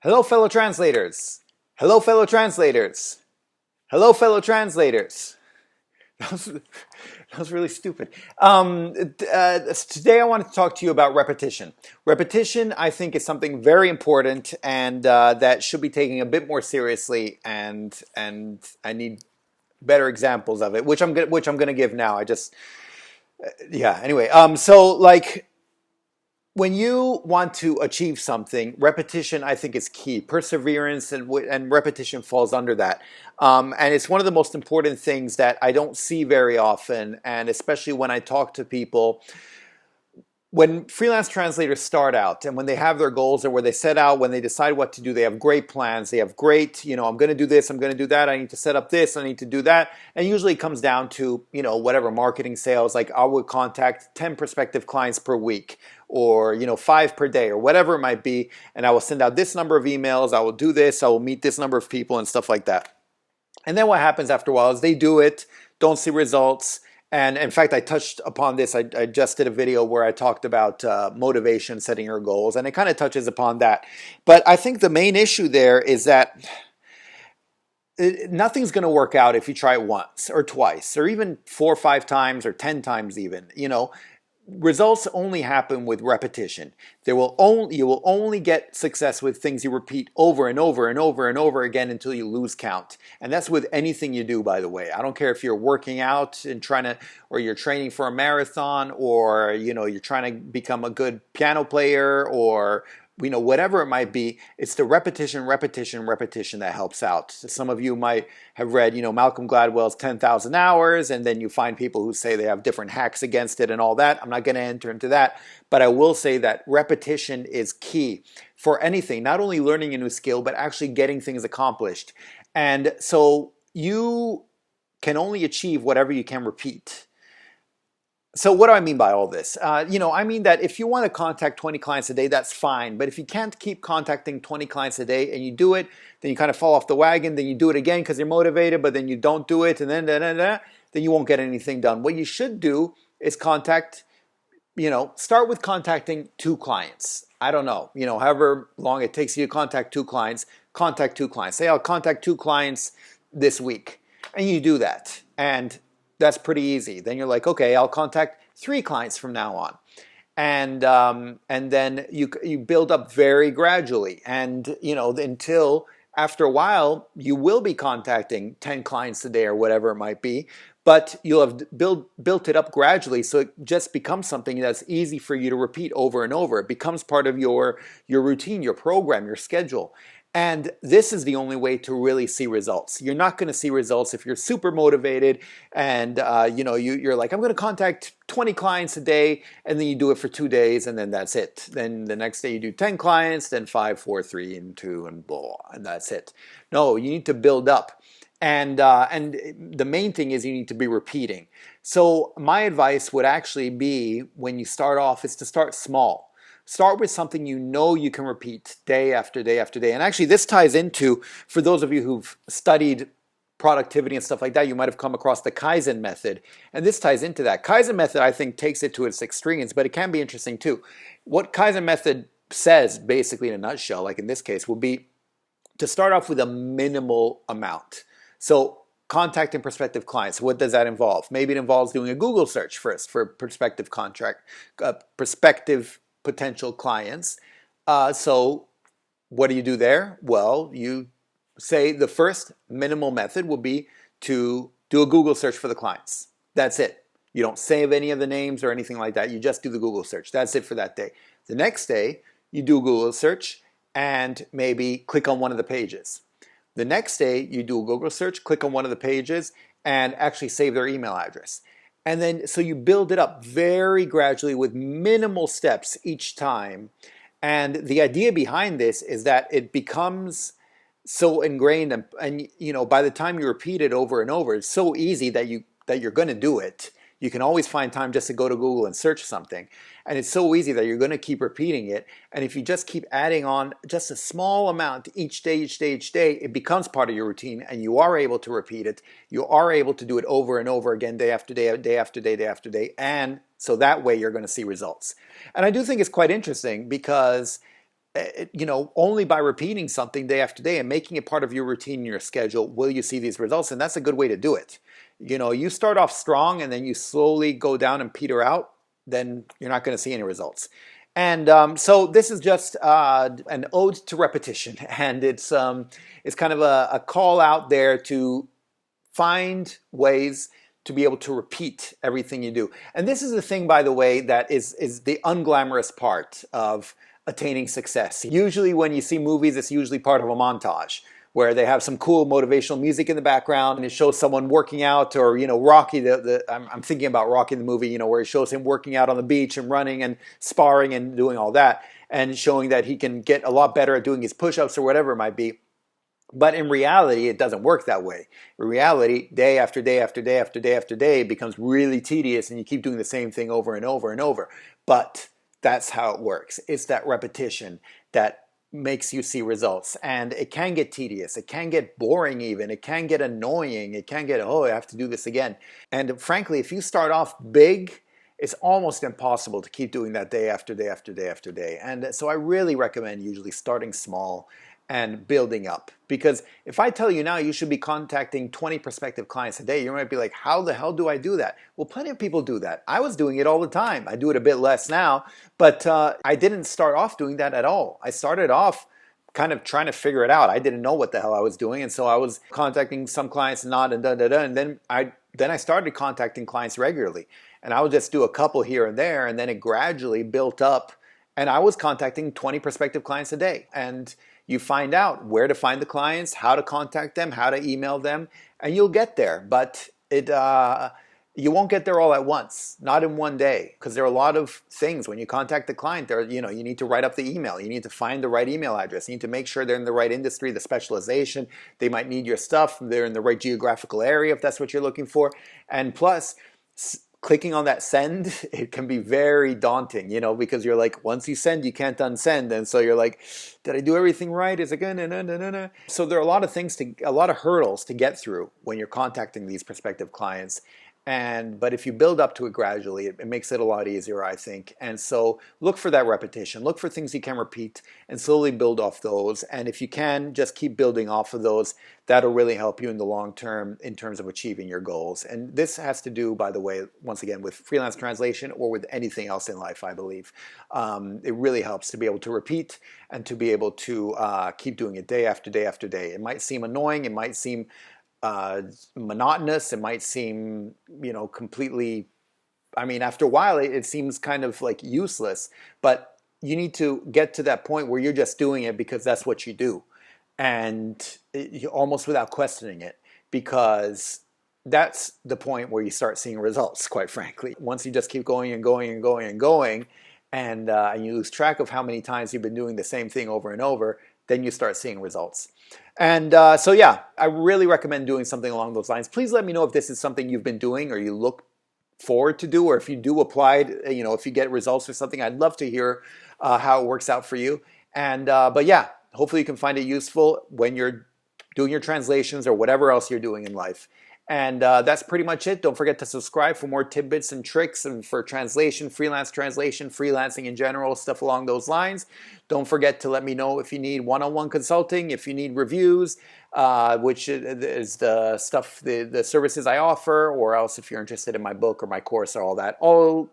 Hello, fellow translators. Hello, fellow translators. Hello, fellow translators. That was really stupid. Today I want to talk to you about repetition. Repetition, I think, is something very important and that should be taken a bit more seriously. And I need better examples of it, which I'm gonna give now. Yeah. Anyway, when you want to achieve something, repetition, I think, is key. Perseverance and repetition falls under that. And it's one of the most important things that I don't see very often, and especially when I talk to people. When freelance translators start out and when they have their goals or where they set out, when they decide what to do, they have great plans. They have great, I'm going to do this, I'm going to do that, I need to set up this, I need to do that. And usually it comes down to, whatever marketing sales, like I would contact 10 prospective clients per week or, 5 per day or whatever it might be. And I will send out this number of emails, I will do this, I will meet this number of people and stuff like that. And then what happens after a while is they do it, don't see results. And in fact, I touched upon this. I just did a video where I talked about motivation, setting your goals, and it kind of touches upon that. But I think the main issue there is that nothing's going to work out if you try it once or twice or even 4 or 5 times or 10 times even. Results only happen with repetition. You will only get success with things you repeat over and over and over and over again until you lose count. And that's with anything you do, by the way. I don't care if you're working out and or you're training for a marathon, or you're trying to become a good piano player, or whatever it might be. It's the repetition that helps out. Some of you might have read, Malcolm Gladwell's 10,000 hours, and then you find people who say they have different hacks against it and all that. I'm not going to enter into that, but I will say that repetition is key for anything, not only learning a new skill, but actually getting things accomplished. And so you can only achieve whatever you can repeat. So what do I mean by all this? I mean that if you want to contact 20 clients a day, that's fine. But if you can't keep contacting 20 clients a day and you do it, then you kind of fall off the wagon. Then you do it again because you're motivated, but then you don't do it, and then you won't get anything done. What you should do is start with contacting 2 clients. I don't know, however long it takes you to contact 2 clients, contact 2 clients. Say, I'll contact 2 clients this week. And you do that. And that's pretty easy. Then you're like, okay, I'll contact 3 clients from now on. And then you build up very gradually. And, until after a while, you will be contacting 10 clients a day or whatever it might be. But you'll have built it up gradually, so it just becomes something that's easy for you to repeat over and over. It becomes part of your routine, your program, your schedule. And this is the only way to really see results. You're not going to see results if you're super motivated and you're like, I'm going to contact 20 clients a day, and then you do it for 2 days, and then that's it. Then the next day you do 10 clients, then 5, 4, 3, and 2, and blah, and that's it. No, you need to build up. And the main thing is you need to be repeating. So my advice would actually be, when you start off, is to start small. Start with something you can repeat day after day after day. And actually this ties into, for those of you who've studied productivity and stuff like that, you might have come across the Kaizen method. And this ties into that. Kaizen method, I think, takes it to its extremes, but it can be interesting too. What Kaizen method says, basically in a nutshell, like in this case, would be to start off with a minimal amount. So contacting prospective clients. What does that involve? Maybe it involves doing a Google search first for prospective potential clients. So what do you do there? Well, you say the first minimal method will be to do a Google search for the clients. That's it. You don't save any of the names or anything like that. You just do the Google search. That's it for that day. The next day, you do a Google search and maybe click on one of the pages. The next day, you do a Google search, click on one of the pages, and actually save their email address. And then, so you build it up very gradually with minimal steps each time. And the idea behind this is that it becomes so ingrained, and by the time you repeat it over and over, it's so easy that you're going to do it. You can always find time just to go to Google and search something. And it's so easy that you're going to keep repeating it. And if you just keep adding on just a small amount each day, it becomes part of your routine, and you are able to repeat it. You are able to do it over and over again, day after day, day after day, day after day. And so that way you're going to see results. And I do think it's quite interesting because only by repeating something day after day and making it part of your routine and your schedule will you see these results. And that's a good way to do it. You start off strong and then you slowly go down and peter out, then you're not going to see any results. And so this is just an ode to repetition, and it's kind of a call out there to find ways to be able to repeat everything you do. And this is the thing, by the way, that is the unglamorous part of attaining success. Usually when you see movies, it's usually part of a montage where they have some cool motivational music in the background and it shows someone working out, or Rocky, I'm thinking about Rocky the movie, where it shows him working out on the beach and running and sparring and doing all that and showing that he can get a lot better at doing his push-ups or whatever it might be. But in reality, it doesn't work that way. In reality, day after day after day after day after day, it becomes really tedious and you keep doing the same thing over and over and over. But that's how it works. It's that repetition that makes you see results. And it can get tedious. It can get boring even. It can get annoying. It can get, I have to do this again. And frankly, if you start off big, it's almost impossible to keep doing that day after day after day after day. And so I really recommend usually starting small and building up. Because if I tell you now you should be contacting 20 prospective clients a day, you might be like, how the hell do I do that? Well, plenty of people do that. I was doing it all the time. I do it a bit less now, but I didn't start off doing that at all. I started off kind of trying to figure it out. I didn't know what the hell I was doing, and so I was contacting some clients and then I started contacting clients regularly. And I would just do a couple here and there, and then it gradually built up, and I was contacting 20 prospective clients a day. And you find out where to find the clients, how to contact them, how to email them, and you'll get there. But you won't get there all at once, not in one day, because there are a lot of things. When you contact the client, you need to write up the email. You need to find the right email address. You need to make sure they're in the right industry, the specialization. They might need your stuff. They're in the right geographical area if that's what you're looking for. And plus, clicking on that send, it can be very daunting, because you're like, once you send, you can't unsend. And so you're like, did I do everything right? Is it good? No. So there are a lot of hurdles to get through when you're contacting these prospective clients. But if you build up to it gradually, it makes it a lot easier, I think. And so look for that repetition. Look for things you can repeat and slowly build off those. And if you can, just keep building off of those. That'll really help you in the long term in terms of achieving your goals. And this has to do, by the way, once again, with freelance translation or with anything else in life, I believe. It really helps to be able to repeat and to be able to keep doing it day after day after day. It might seem annoying. It might seem monotonous. It might seem, completely, after a while it seems kind of like useless, but you need to get to that point where you're just doing it because that's what you do, and almost without questioning it, because that's the point where you start seeing results, quite frankly. Once you just keep going and going and going and going, and you lose track of how many times you've been doing the same thing over and over, then you start seeing results. And so yeah, I really recommend doing something along those lines. Please let me know if this is something you've been doing or you look forward to do, or if you do apply, if you get results or something. I'd love to hear how it works out for you. And but yeah, hopefully you can find it useful when you're doing your translations or whatever else you're doing in life. And that's pretty much it. Don't forget to subscribe for more tidbits and tricks and for translation, freelance translation, freelancing in general, stuff along those lines. Don't forget to let me know if you need one-on-one consulting, if you need reviews, which is the stuff, the services I offer, or else if you're interested in my book or my course or all that. All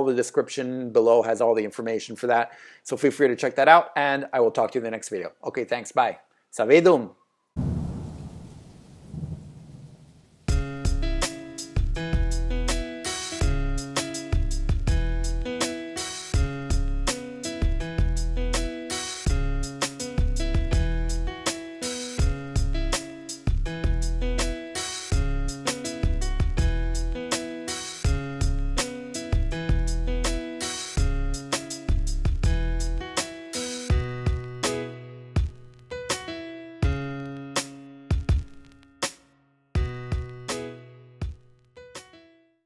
the description below has all the information for that. So feel free to check that out, and I will talk to you in the next video. Okay, thanks. Bye. Savedum.